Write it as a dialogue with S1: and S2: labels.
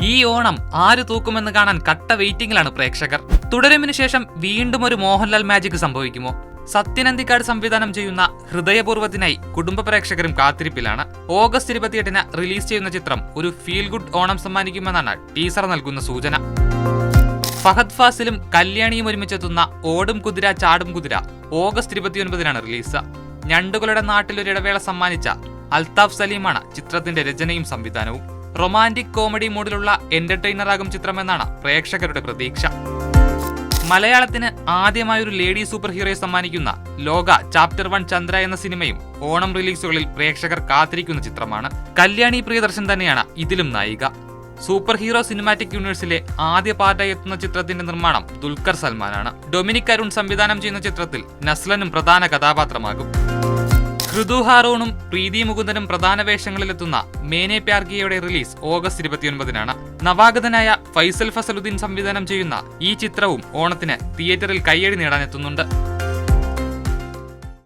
S1: ഈ ഓണം ആര് തൂക്കുമെന്ന് കാണാൻ കട്ട വെയിറ്റിംഗിലാണ് പ്രേക്ഷകർ. തുടരുമിന് ശേഷം വീണ്ടും ഒരു മോഹൻലാൽ മാജിക് സംഭവിക്കുമോ? സത്യൻ അന്തിക്കാട് സംവിധാനം ചെയ്യുന്ന ഹൃദയപൂർവ്വത്തിനായി കുടുംബ പ്രേക്ഷകരും കാത്തിരിപ്പിലാണ്. ഓഗസ്റ്റ് 28-ന് റിലീസ് ചെയ്യുന്ന ചിത്രം ഒരു ഫീൽ ഗുഡ് ഓണം സമ്മാനിക്കുമെന്നാണ് ടീസർ നൽകുന്ന സൂചന. ഫഹദ് ഫാസിലും കല്യാണിയും ഒരുമിച്ചെത്തുന്ന ഓടും കുതിര ചാടും കുതിര ഓഗസ്റ്റ് 29-നാണ് റിലീസ്. ഞണ്ടുകളുടെ നാട്ടിലൊരിടവേള സമ്മാനിച്ച അൽത്താഫ് സലീമാണ് ചിത്രത്തിന്റെ രചനയും സംവിധാനവും. റൊമാന്റിക് കോമഡി മൂഡിലുള്ള എന്റർടൈനറാകും ചിത്രമെന്നാണ് പ്രേക്ഷകരുടെ പ്രതീക്ഷ. മലയാളത്തിന് ആദ്യമായൊരു ലേഡി സൂപ്പർ ഹീറോയെ സമ്മാനിക്കുന്ന ലോക ചാപ്റ്റർ 1 ചന്ദ്ര എന്ന സിനിമയും ഓണം റിലീസുകളിൽ പ്രേക്ഷകർ കാത്തിരിക്കുന്ന ചിത്രമാണ്. കല്യാണി പ്രിയദർശൻ തന്നെയാണ് ഇതിലും നായിക. സൂപ്പർ ഹീറോ സിനിമാറ്റിക് യൂണിവേഴ്സിലെ ആദ്യ പാർട്ടായി എത്തുന്ന ചിത്രത്തിന്റെ നിർമ്മാണം ദുൽഖർ സൽമാനാണ്. ഡൊമിനിക് അരുൺ സംവിധാനം ചെയ്യുന്ന ചിത്രത്തിൽ നസ്ലനും പ്രധാന കഥാപാത്രമാകും. ഋതു ഹാറൂണും പ്രീതി മുകുന്ദനും പ്രധാന വേഷങ്ങളിലെത്തുന്ന മേനെ പ്യാർ കിയയുടെ റിലീസ് ഓഗസ്റ്റ് 29-നാണ്. നവാഗതനായ ഫൈസൽ ഫസലുദ്ദീൻ സംവിധാനം ചെയ്യുന്ന ഈ ചിത്രവും ഓണത്തിന് തിയേറ്ററിൽ കയ്യടി നേടാനെത്തുന്നുണ്ട്.